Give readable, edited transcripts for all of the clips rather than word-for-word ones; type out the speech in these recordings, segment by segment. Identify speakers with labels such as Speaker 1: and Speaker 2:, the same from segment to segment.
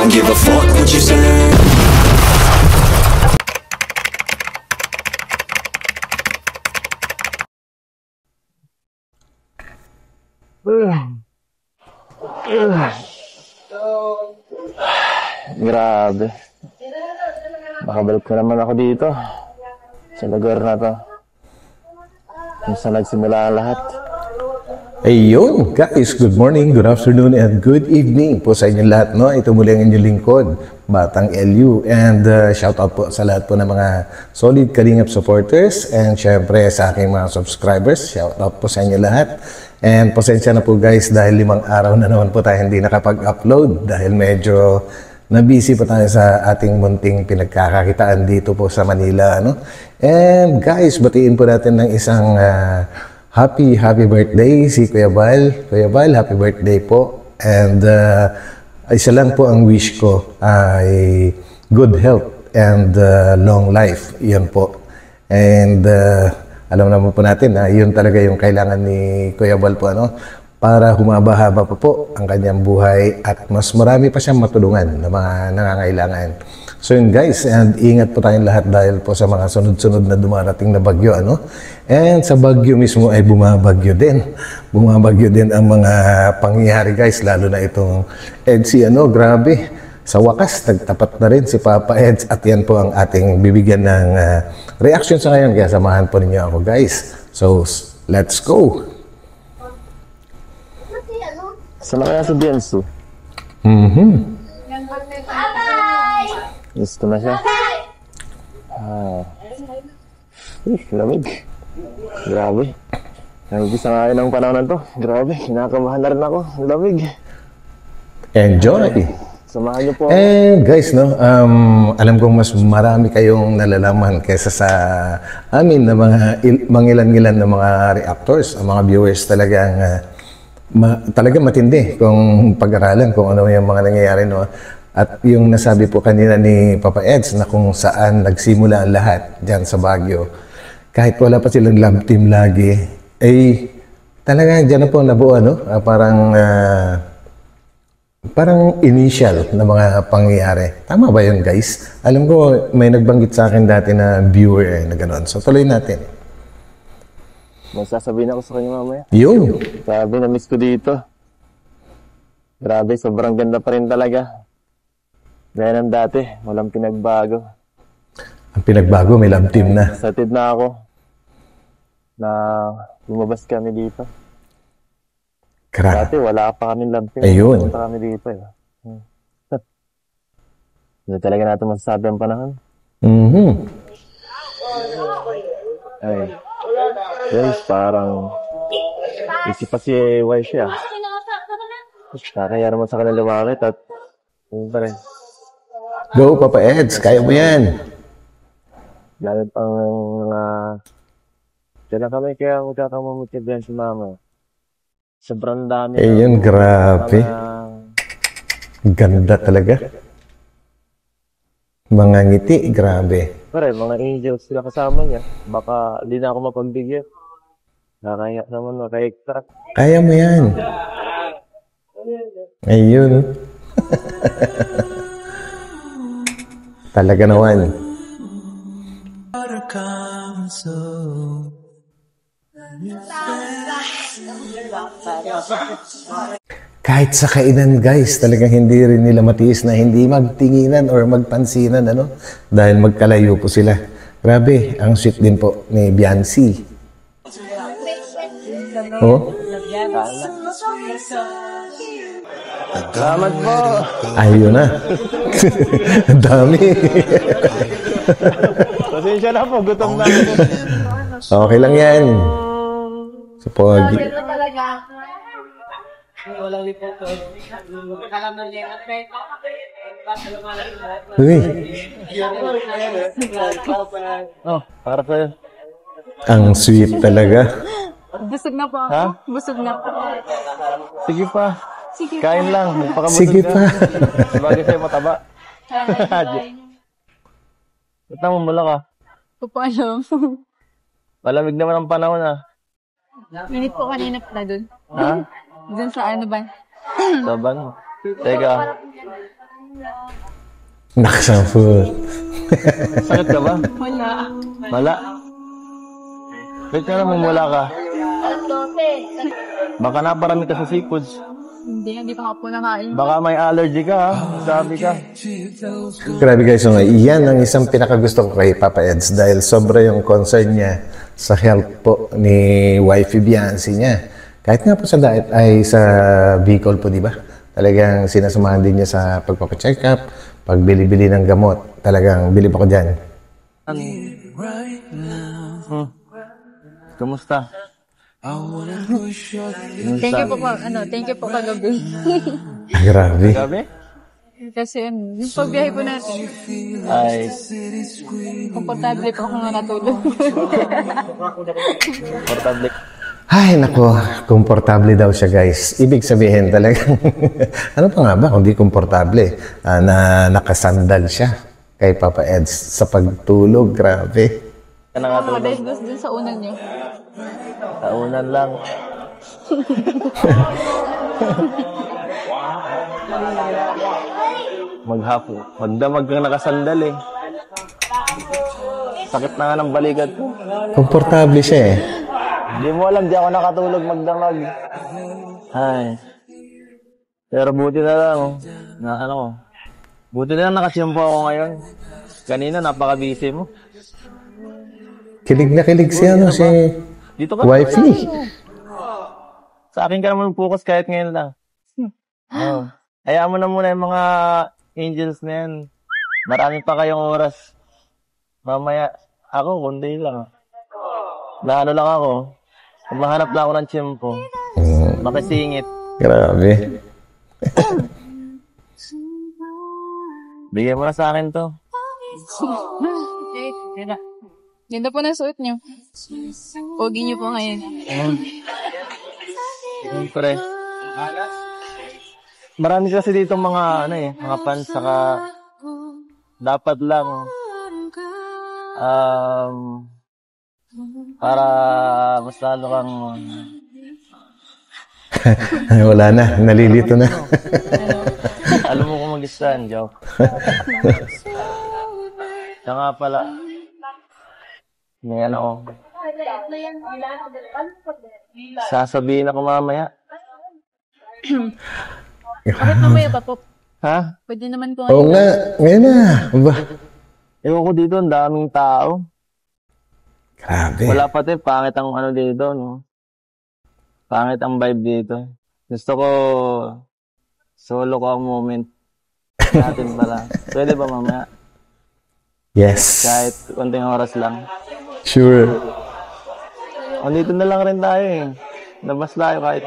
Speaker 1: don't give a fuck what you say.
Speaker 2: Grabe. Makabalik na naman ako dito. Sa lugar na to. Kung saan nagsimula ang lahat.
Speaker 3: Ayun, guys, good morning, good afternoon, and good evening po sa inyo lahat, no? Ito muli ang inyong lingkod, Batang LU, and shout out po sa lahat po ng mga solid Kalingap supporters, and syempre sa aking mga subscribers, shout out po sa inyo lahat. And pasensya na po guys, dahil 5 araw na naman po tayo hindi nakapag-upload, dahil medyo na-busy pa tayo sa ating munting pinagkakakitaan dito po sa Manila, no? And guys, batiin po natin ng isang happy birthday si Kuya Val. Kuya Val, happy birthday po. And isa lang po ang wish ko ay good health and long life. Yan po. And alam naman po natin na yun talaga yung kailangan ni Kuya Val po, ano, para humaba-haba pa po ang kanyang buhay at mas marami pa siyang matulungan na mga nangangailangan. So yun guys, and ingat po tayong lahat dahil po sa mga sunod-sunod na dumarating na bagyo, ano? And sa bagyo mismo ay bumabagyo din. Bumabagyo din ang mga pangyayari guys, lalo na itong EDSI, ano, grabe. Sa wakas, nagtapat na rin si Papa Eds at yan po ang ating bibigyan ng reaction sa ngayon. Kaya samahan po ninyo ako guys. So, let's go!
Speaker 2: Saan na kaya si Biansu? Gusto na siya. Lamig. Grabe. Nag-umpisa nga ng panahon na to. Grabe, kinakabahan na rin ako. Lamig.
Speaker 3: Enjoy!
Speaker 2: Samahan niyo po.
Speaker 3: Guys, no, alam kong mas marami kayong nalalaman kaysa sa amin na mga mangilan-ngilan na mga reactors, ang mga viewers talagang talagang matindi kung pag-aralan kung ano yung mga nangyayari, no. At yung nasabi po kanina ni Papa Eds na kung saan nagsimula ang lahat dyan sa Baguio, kahit wala pa silang love team lagi, eh talaga dyan na po nabuo, no? Parang initial na mga pangyayari. Tama ba yun guys? Alam ko may nagbanggit sa akin dati na viewer na gano'n. So tuloy natin.
Speaker 2: May sasabihin ako sa kanya mamaya.
Speaker 3: Yun!
Speaker 2: Grabe, na-miss ko dito. Grabe, sobrang ganda pa rin talaga. Gaya ng dati, walang pinagbago.
Speaker 3: Ang pinagbago, may love team na.
Speaker 2: Excited na ako na lumabas kami dito. Dati wala pa kami love team.
Speaker 3: Ayun.
Speaker 2: Punta kami dito. Hindi talaga natin masasabi ang panahon. Ay. Guys, parang isip pa si wife siya. Kaya naman sa kanila lumakit at yun pa rin.
Speaker 3: Go, Papa Eds. Kaya mo yan.
Speaker 2: Lalo pang mga dyan na kami kaya magkakamamutibihan si Mama. Sobrang dami.
Speaker 3: Ayun, grabe. Ganda talaga. Mga ngiti, grabe.
Speaker 2: Pare, mga angels sila kasama niya. Baka di na ako mapagbigyan. Nakakaya naman, maka-extract.
Speaker 3: Kaya mo yan. Ayun. Talaga naman. Kahit sa kainan guys, talagang hindi rin nila matiis na hindi magtinginan or magpansinan, ano? Dahil magkalayo po sila. Grabe, ang sweet din po ni Biancy. Oh?
Speaker 2: Salamat po!
Speaker 3: Ayun na. Ang dami.
Speaker 2: Pasensya na po, gutom na ako.
Speaker 3: Okay lang yan. Sa pogi. Uy.
Speaker 2: Oh, para sa'yo.
Speaker 3: Ang sweet talaga.
Speaker 4: Busog na po ako.
Speaker 2: Ha?
Speaker 4: Busog na po.
Speaker 2: Sige pa.
Speaker 4: Sige
Speaker 2: Kain lang.
Speaker 3: Sige pa.
Speaker 2: Sabagay sa'yo mataba. Ba't namumula ka?
Speaker 4: Papalam.
Speaker 2: Malamig naman ang panahon ah.
Speaker 4: Init po kanina pala dun.
Speaker 2: Ha?
Speaker 4: Dun sa ano ba?
Speaker 2: Saban. Teka.
Speaker 3: Nakasamput.
Speaker 2: Sakit ka ba?
Speaker 4: Wala.
Speaker 2: Wala. Ba't ka naman wala ka? Baka naparami ka sa seafoods.
Speaker 4: Hindi pa nga po nakain.
Speaker 2: Baka may allergy ka ha? Sabi ka.
Speaker 3: Grabe guys, so yan ang isang pinakagusto ko kay Papa Eds dahil sobra yung concern niya sa health po ni wifey Biancy niya. Kahit nga po sa diet ay sa Bicol po, di ba? Talagang sinasamahan din niya sa pagpapacheck up, pagbili-bili ng gamot. Talagang bilib ako dyan.
Speaker 2: Kamusta?
Speaker 4: Thank you po kagabi.
Speaker 3: Grabe.
Speaker 2: Gabi?
Speaker 4: Kasi yung pagbiyahe po natin,
Speaker 2: Ay,
Speaker 4: komportable po ako nga natulog.
Speaker 2: portable.
Speaker 3: Ay, nako, komportable daw siya guys. Ibig sabihin talagang, ano pa nga ba kung di komportable? Na nakasandal siya kay Papa Eds sa pagtulog. Grabe.
Speaker 2: Ka na nga tulog.
Speaker 4: Dahil dun sa unan niyo.
Speaker 2: Taunan lang. Maghapon. Magdamag kang nakasandal eh. Sakit na nga ng balikat ko.
Speaker 3: Komportable siya eh.
Speaker 2: Hindi mo alam, di ako nakatulog magdamag. Ay. Pero buti na lang, na ano ko. Buti na lang nakasimpo ako ngayon. Kanina, napaka-busy mo.
Speaker 3: Kilig na kilig siya, no? Si
Speaker 2: Dito ka.
Speaker 3: wifey.
Speaker 2: Sa akin ka naman focus kahit ngayon lang. Oh. Hayaan mo na muna yung mga angels na yan. Marami pa kayong oras. Mamaya, ako, kundi lang. Naano lang ako. Mahanap na ako ng tiyempo. Makisingit.
Speaker 3: Grabe.
Speaker 2: Bigyan mo na sa akin to.
Speaker 4: Ganda po na suot niyo. Pogi niyo po ngayon.
Speaker 2: Siyempre. Marami kasi dito mga, mga fans, saka dapat lang, para mas lalo kang,
Speaker 3: Wala na, nalilito na.
Speaker 2: alam mo kung mag-stand, joke. Siya nga pala, may ano ko, sasabihin ako mamaya.
Speaker 4: Bakit mamaya pa po?
Speaker 2: Ha?
Speaker 4: Pwede naman po
Speaker 3: Oo nga, ngayon na. Ba?
Speaker 2: Ewan ko dito, ang daming tao.
Speaker 3: Grabe.
Speaker 2: Wala pati, pangit ang ano dito, no? Pangit ang vibe dito. Gusto ko, solo ko ang moment natin pala. Pwede ba mamaya?
Speaker 3: Yes.
Speaker 2: Kahit konting oras lang.
Speaker 3: Sure.
Speaker 2: Andito na lang rin tayo eh. Labas tayo kahit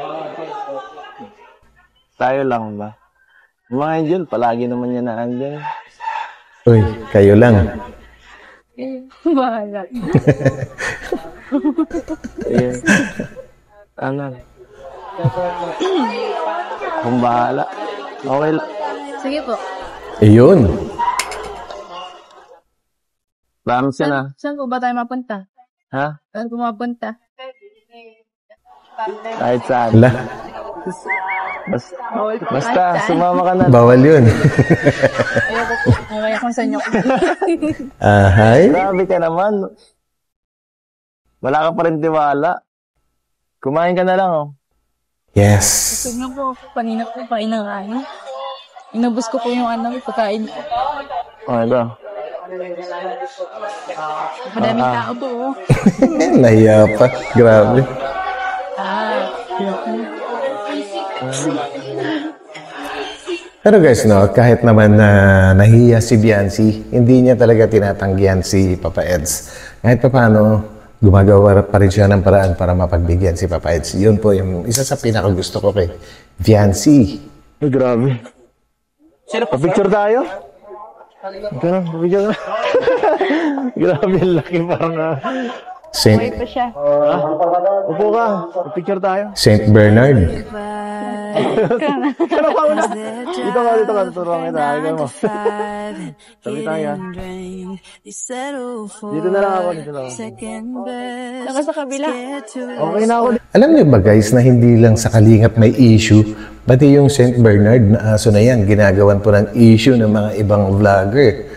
Speaker 2: tayo lang ba? Yung mga angel, palagi naman yan na andyan.
Speaker 3: Uy, kayo lang.
Speaker 4: Bahala.
Speaker 2: Eh, ano? Kung bahala. Okay lang.
Speaker 4: Sige po.
Speaker 3: Ayun.
Speaker 2: Promise yan ah.
Speaker 4: Saan po ba tayo mapunta?
Speaker 2: Ha?
Speaker 4: Saan po mapunta?
Speaker 2: Kahit saan.
Speaker 3: Ala,
Speaker 2: Basta, sumama ka na.
Speaker 3: bawal yun.
Speaker 4: Ayoko po. Mamaya kung saan niyo.
Speaker 3: Ahay.
Speaker 2: Grabe ka naman. Wala ka pa rin tiwala. Kumain ka na lang oh.
Speaker 3: Yes.
Speaker 4: Busog na po ako. Kanina po pa inakain. Inubos ko po yung pagkain ko.
Speaker 2: Oh, ito.
Speaker 4: Madaming tao po.
Speaker 3: Nahiya pa. Grabe. Pero guys, no, kahit naman na nahiya si Biancy, hindi niya talaga tinatanggihan si Papa Eds. Kahit pa paano, gumagawa pa rin siya ng paraan para mapagbigyan si Papa Eds. Yun po yung isa sa pinakagusto ko kay Biancy.
Speaker 2: Ay, grabe. Pa-picture tayo? Ganun, pa-picture na. Grabe, ang laki parang
Speaker 3: Saint,
Speaker 4: Pa siya.
Speaker 2: upo ka, pa-picture tayo.
Speaker 3: Saint Bernard.
Speaker 2: Ano pa una? Dito ka, tuturuan kita. Ayaw mo. Sabi tayo. Dito na lang ako,
Speaker 4: Saka sa kabila.
Speaker 2: Okay na ako.
Speaker 3: Alam niyo ba guys na hindi lang sa Kalingap may issue, Pati yung Saint Bernard na aso na yan, ginagawan po ng issue ng mga ibang vlogger.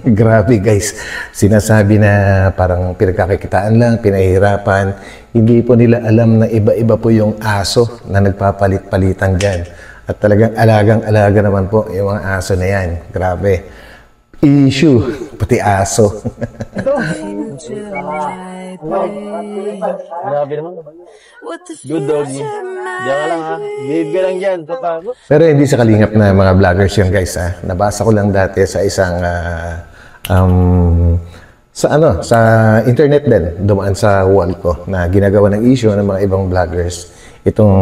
Speaker 3: Grabe guys, sinasabi na parang pinagkakikitaan lang, pinahihirapan. Hindi po nila alam na iba-iba po yung aso na nagpapalit-palitan dyan. At talagang alagang-alaga naman po yung mga aso na yan. Grabe. Issue, pati aso.
Speaker 2: Grabe naman. Good doggy. Diyan ka lang ha. Behave ka lang dyan.
Speaker 3: Pero hindi sa kalingap na mga vloggers yun guys ha. Nabasa ko lang dati sa isang sa internet din, dumaan sa wall ko na ginagawa ng issue ng mga ibang vloggers itong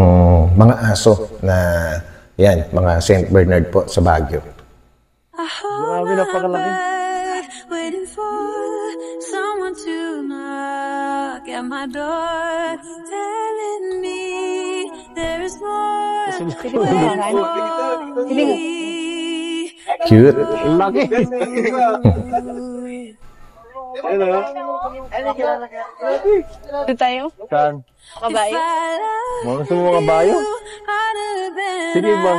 Speaker 3: mga aso na yan, mga Saint Bernard po sa Baguio.
Speaker 2: Grabe, napakalaki.
Speaker 5: Waiting for someone to knock at my door, telling me there is more.
Speaker 3: Cute.
Speaker 2: Laki.
Speaker 4: Ito tayo?
Speaker 2: Saan?
Speaker 4: Kabayo?
Speaker 2: Mga gusto mo mga bayo? Sige ba?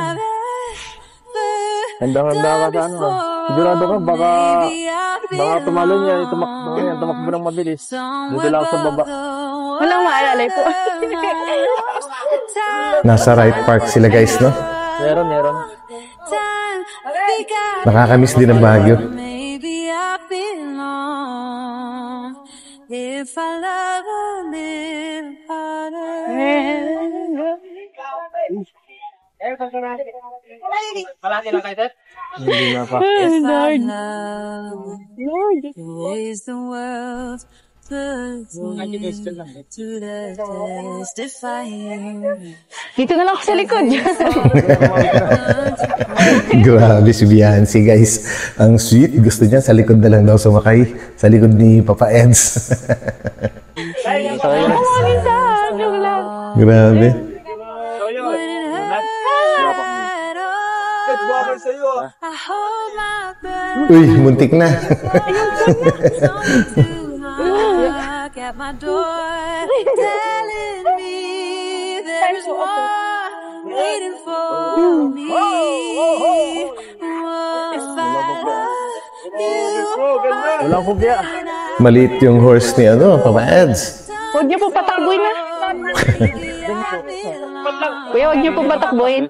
Speaker 2: Handa-handa ka sa ano. Sigurado ka, baka tumalon yan. Tumakbo ng mabilis. Dito lang sa baba.
Speaker 4: Walang maalalay po.
Speaker 3: Nasa right park sila guys, no?
Speaker 2: Meron.
Speaker 3: Nakakamiss din ang Baguio.
Speaker 5: Maybe I belong if I love a little harder.
Speaker 2: Hindi na pa.
Speaker 5: If I love raise the world to the testifying.
Speaker 4: Dito na lang ako sa likod.
Speaker 3: Grabe si Biancy guys. Ang sweet. Gusto niya sa likod na lang daw sumakay. Sa likod ni Papa Eds. Grabe.
Speaker 5: I hold my breath.
Speaker 3: Uy, muntik na.
Speaker 5: Knock at my door, telling me there's more waiting for me. If I love you,
Speaker 2: Walang kubya.
Speaker 3: Maliit yung horse ni Papa Eds.
Speaker 4: Huwag niyo po patakbuhin na. Kuya, huwag niyo po patakbuhin.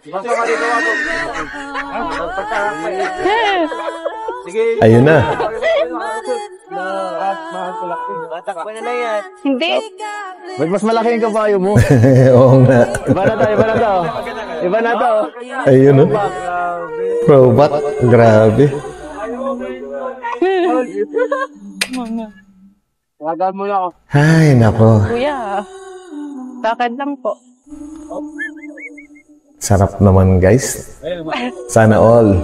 Speaker 3: Ayun na.
Speaker 2: Takbo na lang yan.
Speaker 4: Hindi.
Speaker 2: Ba't mas malaki yung kabayo mo?
Speaker 3: Oo nga.
Speaker 2: Iba na to. Iba na to.
Speaker 3: Ayun, no? Robot. Grabe.
Speaker 2: Tawagan mo na ako.
Speaker 3: Ay, nako.
Speaker 4: Kuya, bakit lang po?
Speaker 3: Sarap naman, guys. Sana all.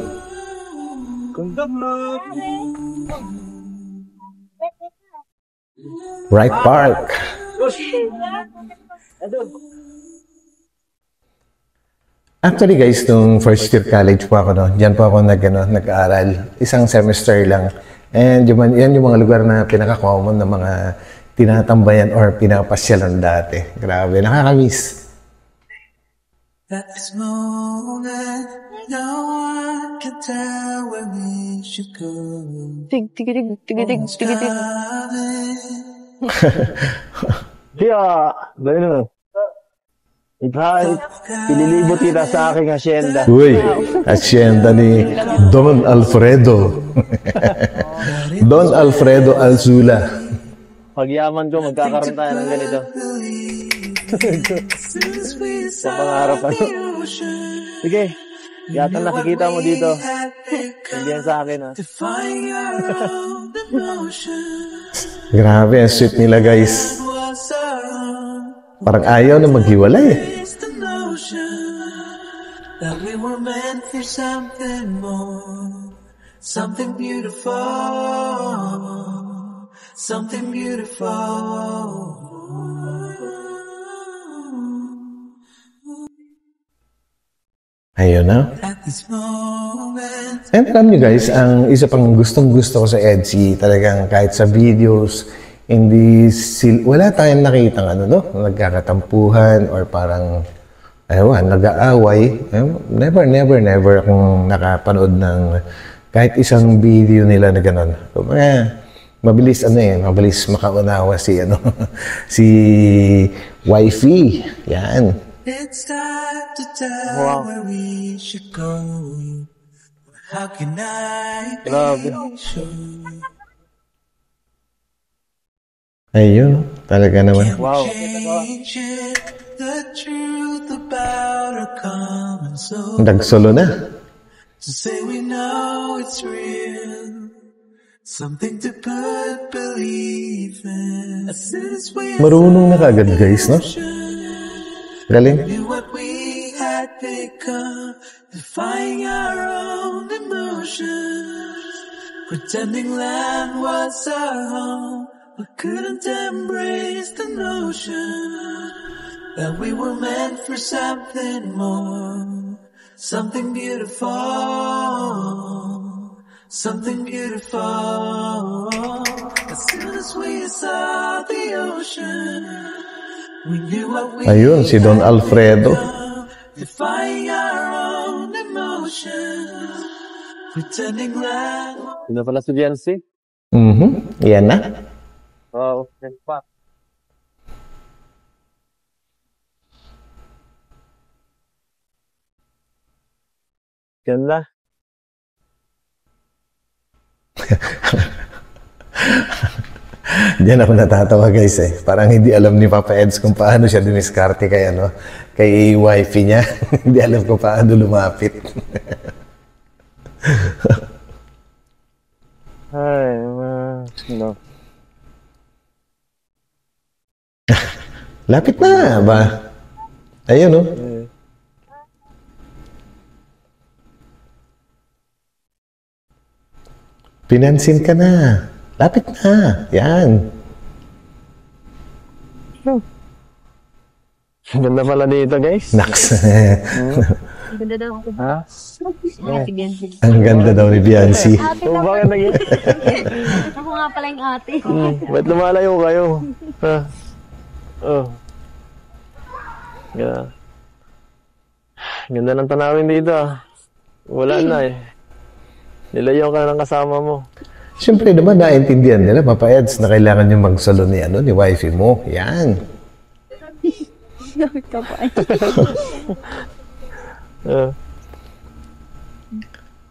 Speaker 3: Right Park. Actually guys, nung first year college po ako, no, diyan po ako nag-aaral. Isang semester lang. And yan yung mga lugar na pinaka-common na mga tinatambayan or pinapasyalan dati. Grabe, nakakamiss.
Speaker 1: At this moment, no one can tell where we should go.
Speaker 4: Tigidig.
Speaker 2: Kaya, gano'n na. Ililibot kita sa aking asyenda.
Speaker 3: Uy, asyenda ni Don Alfredo. Don Alfredo Alzula.
Speaker 2: Pagyaman ko, magkakaroon tayo ng ganito. Sa pangarap ano. Sige, yata nakikita mo dito. Hindi yan sa akin ha.
Speaker 3: Grabe, ang sweet nila guys. Parang ayaw na maghiwalay.
Speaker 1: That we were meant for something more, something beautiful, something beautiful.
Speaker 3: Ayun na.
Speaker 1: At this moment,
Speaker 3: And alam nyo guys, ang isa pang gustong-gusto ko sa EDSI, talagang kahit sa videos, wala tayong nakitang nagkakatampuhan or parang Ewan, nag-aaway. Never akong nakapanood ng kahit isang video nila na gano'n. Mabilis makaunawa si si wifey. Yan.
Speaker 1: It's time to tell where we should go. How can I be sure?
Speaker 3: Ayun, talaga naman.
Speaker 2: Wow.
Speaker 1: Change it, the truth about our common soul.
Speaker 3: Nagsolo na.
Speaker 1: To say we know it's real, something to put belief in. Since we
Speaker 3: Marunong na kagad guys, no? Galing.
Speaker 1: knew what we had become, defying our own emotions, pretending land was our home, but couldn't embrace the notion that we were meant for something more, something beautiful, something beautiful. As soon as we saw the ocean, we knew what we
Speaker 3: Ayun, si Don Alfredo.
Speaker 1: defying our own emotions, pretending land.
Speaker 2: Yun na pala si Biancy.
Speaker 3: Yan na.
Speaker 2: Wow, next pa. Ganda.
Speaker 3: Diyan ako natatawa guys eh. Parang hindi alam ni Papa Eds kung paano siya diniskarte kay wifey niya. Hindi alam kung paano lumapit.
Speaker 2: Ay, no.
Speaker 3: Lapit na ba? Ayun oh. Pinansin ka na. Lapit na. Yan.
Speaker 2: Ganda pala dito, guys.
Speaker 3: Naks.
Speaker 4: Ganda daw ako.
Speaker 2: Ha?
Speaker 3: Ang ganda daw ni Biancy.
Speaker 2: So, bakit naging?
Speaker 4: Ako nga pala yung ate.
Speaker 2: Ba't lumalayo kayo? Ha? Oh. Ganda. Ganda ng tanawin dito. Wala na eh. Nilayo ka ng kasama mo.
Speaker 3: Siyempre naman, naintindihan nila, Papa Eds, na kailangan yung magsalo ni wifey mo. Yan.
Speaker 4: Gamit ka pa.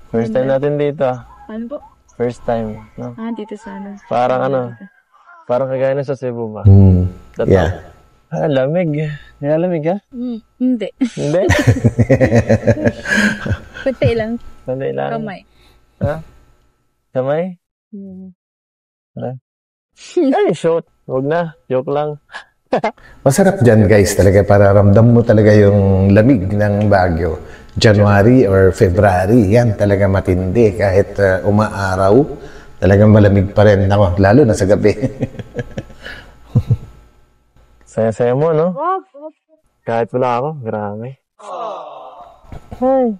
Speaker 2: First time natin dito.
Speaker 4: Ano po?
Speaker 2: First time. No?
Speaker 4: Dito sana.
Speaker 2: Parang kagaya na sa Cebu ba?
Speaker 3: Yeah.
Speaker 2: Lamig. Lamig ha?
Speaker 4: Hindi.
Speaker 2: Hindi?
Speaker 4: Kunti lang.
Speaker 2: Hindi lang.
Speaker 4: Kamay.
Speaker 2: Ha? Kamay? Ay, shoot. Huwag na. Joke lang.
Speaker 3: Masarap dyan guys talaga para ramdam mo talaga yung lamig ng Baguio. January or February, yan talaga matindi. Kahit umaaraw, talagang malamig pa rin. Ako, lalo na sa gabi.
Speaker 2: Saya-saya mo, no? Kahit wala ako, grabe. Ay.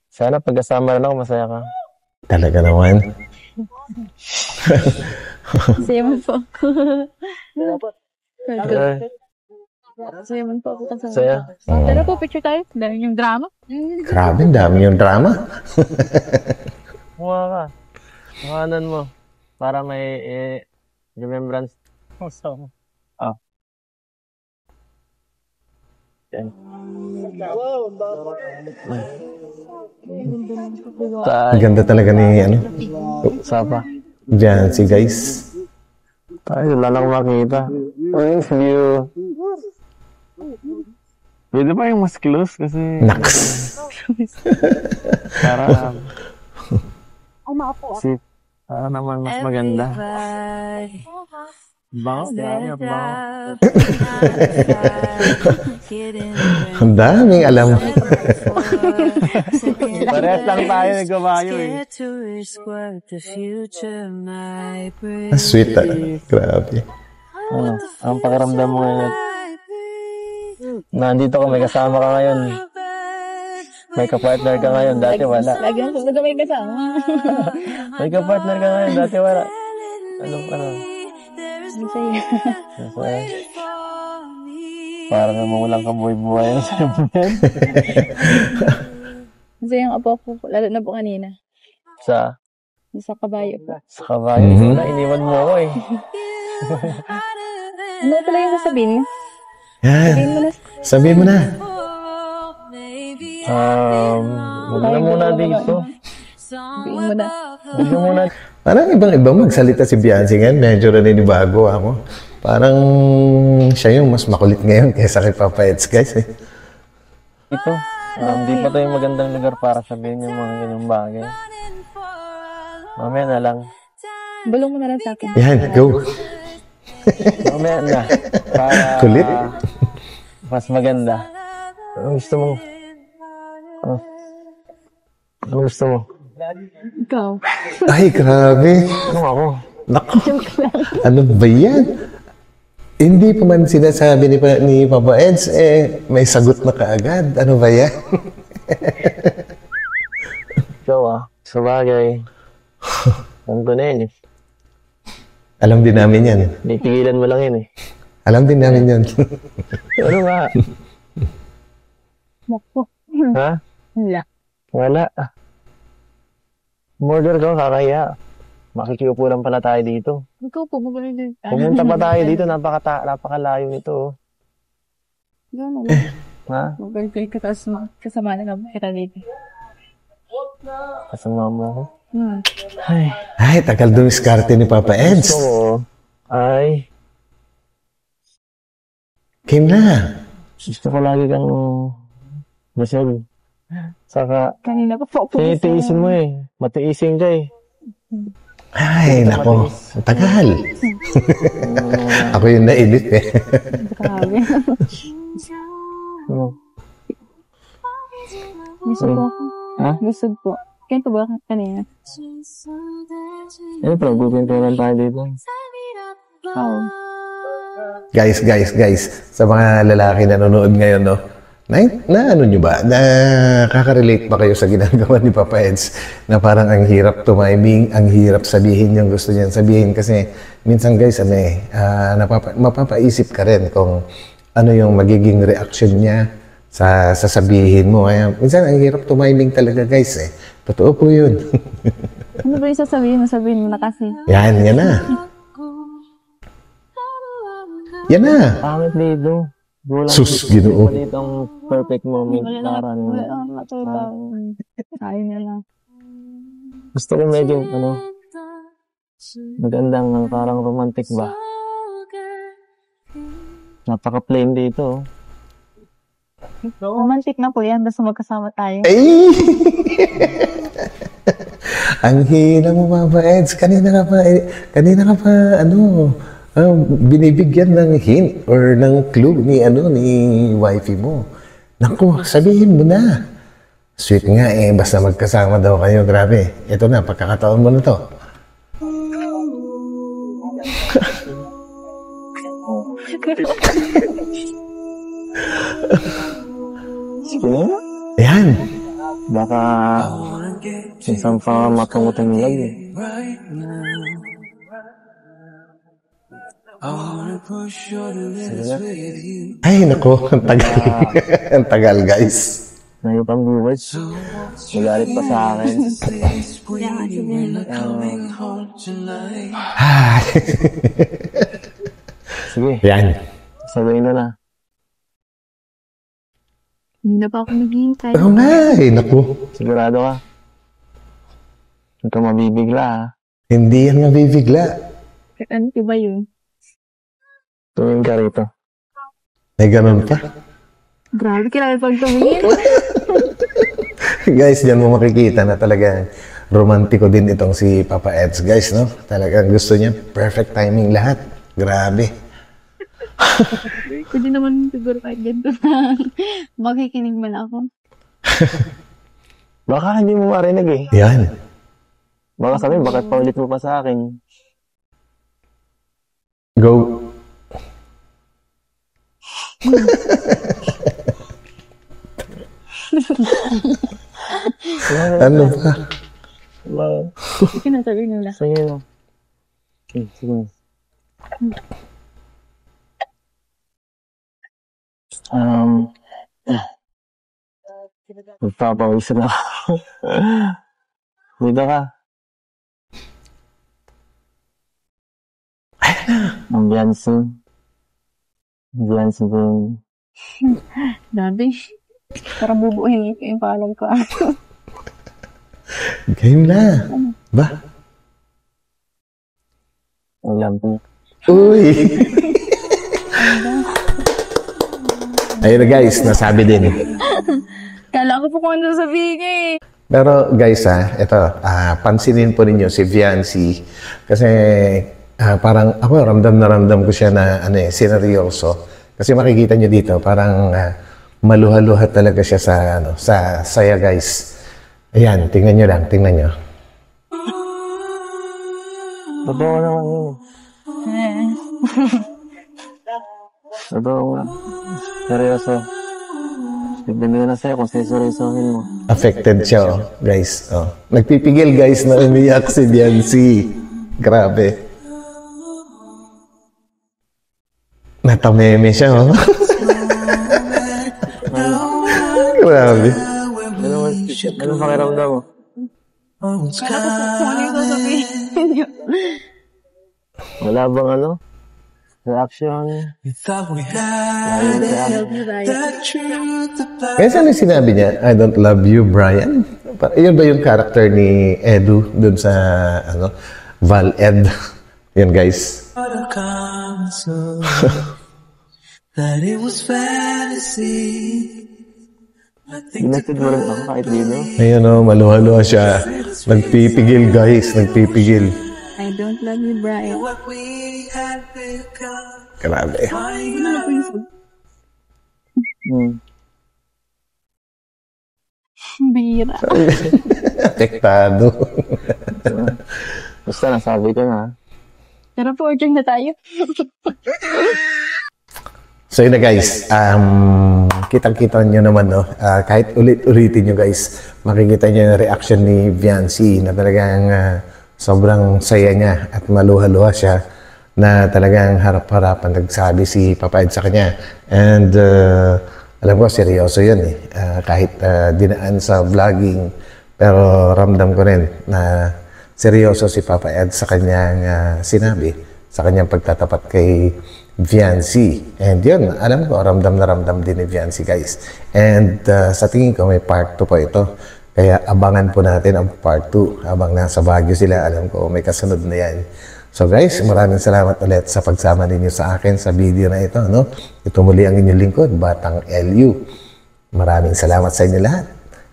Speaker 2: Sana pagkasama rin ako, masaya ka.
Speaker 3: Talaga naman.
Speaker 4: Saya mo po.
Speaker 2: Ay,
Speaker 4: Saya mo po ako kasama.
Speaker 2: saya.
Speaker 4: Tara po, picture tayo. Dahil yung drama.
Speaker 3: Grabe, dami yung drama.
Speaker 2: Mukha ka. Mukhanan mo. Para may remembrance. So, yan.
Speaker 3: Ang ganda talaga ni
Speaker 2: Sapa.
Speaker 3: Biancy guys.
Speaker 2: Ay, wala lang makita. Thanks, view. Pwede pa yung mas close kasi
Speaker 3: Naks.
Speaker 2: para para naman mas maganda. Bango, grabe, bango.
Speaker 3: Ang daming alam.
Speaker 2: Parehas lang tayo nagkabayo eh.
Speaker 3: Ang sweet Grabe.
Speaker 2: Ang pakiramdam mo ngayon. Nandito ka, may kasama ka ngayon. May kapartner ka ngayon, dati wala.
Speaker 4: Lagi ang sumunod may kasama.
Speaker 2: May kapartner ka ngayon, dati wala. Ano?
Speaker 4: Ang saya.
Speaker 2: Masaya. Para namang walang kabuhay-buhay ang sayo mo yan.
Speaker 4: Kasi yung apo ko, lalo na po kanina.
Speaker 2: Sa
Speaker 4: Kabayo po.
Speaker 2: kabayo. Wala, iniwan mo ako eh.
Speaker 4: Ano pala yung sasabihin niya?
Speaker 3: Yan.
Speaker 4: Sabihin mo na.
Speaker 3: Sabihin mo na.
Speaker 2: Wala na muna dito.
Speaker 4: Sabihin mo na.
Speaker 2: Huwag na muna.
Speaker 3: Parang ibang magsalita si Beyonce ngayon. Medyo naninibago ako. Parang siya yung mas makulit ngayon kaysa kay Papa Eds, guys. Eh.
Speaker 2: Ito. Di pa tayo magandang lugar para sabihin yung mga ganyung bagay. Mamaya na lang.
Speaker 4: Bulong mo na lang sa akin.
Speaker 3: Yan, go.
Speaker 2: Mamaya na. Para
Speaker 3: Kulit.
Speaker 2: mas maganda. Ano gusto mo? Ano gusto mo?
Speaker 4: Ikaw.
Speaker 3: Ay, grabe.
Speaker 2: Ano ako?
Speaker 3: Naku. Ano ba yan? Hindi pa man sinasabi ni Papa Eds, may sagot na kaagad. Ano ba yan?
Speaker 2: Ikaw sa bagay. Alam ko na yun eh.
Speaker 3: Alam din namin yan.
Speaker 2: Tigilan mo lang yun eh.
Speaker 3: Alam din namin yan.
Speaker 2: Ano nga?
Speaker 4: Mako.
Speaker 2: Ha?
Speaker 4: Wala.
Speaker 2: Wala. Murder ko, kakaya. Makikiupo lang pala tayo dito.
Speaker 4: Ikaw po, magaling din.
Speaker 2: Pumunta pa tayo dito, napakalayo nito.
Speaker 4: Gano'n.
Speaker 2: Ha?
Speaker 4: Magaling kayo kasama na naman kita dito.
Speaker 2: Kasama mo ako?
Speaker 3: Ay, tagal dumiskarte ni Papa Eds.
Speaker 2: Gusto ko ay
Speaker 3: Game na.
Speaker 2: gusto ko lagi kang busog. Saka
Speaker 4: Kanina pa po.
Speaker 2: tinitiisin mo eh. Matiisin ka eh.
Speaker 3: Ay, nako. Ang tagal. Ako yung nainit eh.
Speaker 4: Grabe.
Speaker 2: Ano?
Speaker 4: Busog po ako.
Speaker 2: Ha?
Speaker 4: Busog po. Kaya ba kanina?
Speaker 2: Ano pa, gupinturan tayo dito.
Speaker 4: Oo.
Speaker 3: Guys. Sa mga lalaki na nanonood ngayon, no? Na ano nyo ba? Nakaka-relate ba kayo sa ginagawa ni Papa Eds? Na parang ang hirap tumiming, ang hirap sabihin yung gusto niyan sabihin. Kasi minsan guys, mapapaisip ka rin kung ano yung magiging reaction niya sa sasabihin mo. Kaya minsan ang hirap tumiming talaga guys eh. Totoo po yun.
Speaker 4: Ano ba yung sasabihin mo? Sabihin mo na kasi.
Speaker 3: Yan na. Yan na.
Speaker 2: Pangit dito.
Speaker 3: Sus, Ginoo.
Speaker 2: Dito ang perfect moment para
Speaker 4: Wala lang matuto. Sayang na lang.
Speaker 2: gusto ko medyo magandang parang romantic ba? Napaka-plain dito.
Speaker 4: Romantic na po yan. Basta magkasama tayo.
Speaker 3: Ay! Ang hina mo, Papa Eds. Kanina ka pa, binibigyan ng hint or ng clue ni wifey mo. Naku, sabihin mo na. Sweet nga basta magkasama daw kayo. Grabe. Ito na, pagkakataon mo na to.
Speaker 2: Sige na.
Speaker 3: Ayan.
Speaker 2: Baka minsan pa matungutang lag eh.
Speaker 3: Ay, naku. Ang tagal. Ang tagal, guys.
Speaker 2: Ngayon pang viewers, nagalit pa sa akin.
Speaker 3: Ay.
Speaker 2: Sige,
Speaker 3: Ayan.
Speaker 2: sabihin na.
Speaker 4: Hindi na pa ako naghihintay.
Speaker 3: Oo nga, naku.
Speaker 2: Sigurado ka. Huwag ka mabibigla ha.
Speaker 3: Hindi yan mabibigla.
Speaker 4: Ano ba yun?
Speaker 2: Tumingin ka rito.
Speaker 3: May ganun pa.
Speaker 4: Grabe, kailangan pag tumingin.
Speaker 3: Guys, diyan mo makikita na talagang romantiko din itong si Papa Eds, guys, no? Talagang gusto niya, perfect timing lahat. Grabe.
Speaker 4: Pwede naman siguro kahit ganito na makikinig man ako.
Speaker 2: Baka hindi mo marinig eh.
Speaker 3: Yan.
Speaker 2: Baka sabihin, bakit paulit mo pa sa akin?
Speaker 3: Go. Ano ba?
Speaker 4: Sige na, sabihin nila.
Speaker 2: Sige na. Sige. Um, Magpapawisan ako. Dito ka. Ang Biancy. Biancy din.
Speaker 4: Daddy, parang bubuhin ko yung pangalan ko.
Speaker 3: Game na. Ba?
Speaker 2: Ang lampi.
Speaker 3: Uy! Ayun na guys, nasabi din.
Speaker 4: Kala ko po kung ano sabihin niya eh.
Speaker 3: Pero guys ito, pansinin po ninyo si Viancy. Kasi parang ako ramdam na ramdam ko siya na seryoso. Kasi makikita niyo dito, parang maluha-luha talaga siya sa saya guys. Ayan, tingnan niyo lang, tingnan niyo.
Speaker 2: Totoo naman yun. Totoo nga. Seryoso. Bibigyan na sa'yo kung seryosohin mo.
Speaker 3: Affected siya, guys. Nagpipigil, guys, na umiyak si Viancy. Grabe. Natameme siya, Grabe.
Speaker 2: Anong pakiramdam mo?
Speaker 4: Kala ko po kung ano yung sasabihin niyo.
Speaker 2: Wala bang reaction?
Speaker 3: Kaya saan yung sinabi niya, I don't love you, Brian? Yun ba yung character ni Edu dun sa, Val Ed? Yun, guys.
Speaker 1: That it was fantasy.
Speaker 2: Binatid mo rin ako kahit dino.
Speaker 3: Ayun, maluha-luha siya. Nagpipigil, guys. Nagpipigil.
Speaker 4: I don't love you, Brian.
Speaker 1: What we had become.
Speaker 3: Grabe.
Speaker 4: Bira.
Speaker 3: Apektado.
Speaker 2: Basta nasabi ko na.
Speaker 4: Tara po, order na tayo.
Speaker 3: So yun na guys, kitang-kita nyo naman, kahit ulit-ulitin nyo guys, makikita nyo yung reaction ni Viancy na talagang sobrang saya niya at maluha-luha siya na talagang harap-harapan nagsabi si Papa Ed sa kanya. And alam ko, seryoso yun kahit dinaan sa vlogging, pero ramdam ko rin na seryoso si Papa Ed sa kanyang sinabi, sa kanyang pagtatapat kay Viancy. And yun, alam ko, ramdam na ramdam din ni Viancy guys. And sa tingin ko, may part 2 po ito. Kaya abangan po natin ang part 2. Habang nasa Baguio sila, alam ko, may kasunod na yan. So guys, maraming salamat ulit sa pagsama ninyo sa akin sa video na ito. Ito muli ang inyong lingkod, Batang LU. Maraming salamat sa inyo lahat.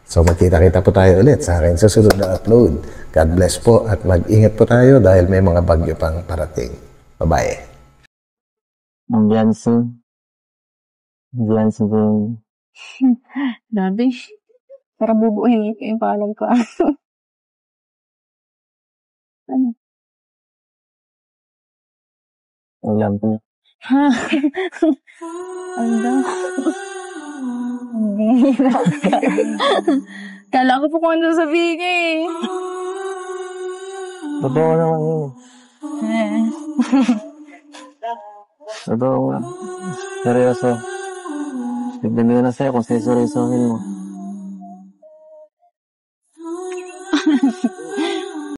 Speaker 3: So magkita-kita po tayo ulit sa akin sa susunod na upload. God bless po at mag-ingat po tayo dahil may mga bagyo pang parating. Bye-bye.
Speaker 2: Ang Biancy. Biancy din.
Speaker 4: Daddy, parang bubuhin ko yung pangalan ko. Ano?
Speaker 2: Ang lampi.
Speaker 4: Ha? Ano daw? Bira. Kala ko po kung ano sabihin niya eh.
Speaker 2: Totoo naman yun. Totoo nga. Seryoso. Bibigyan na sa'yo kung seryosohin mo.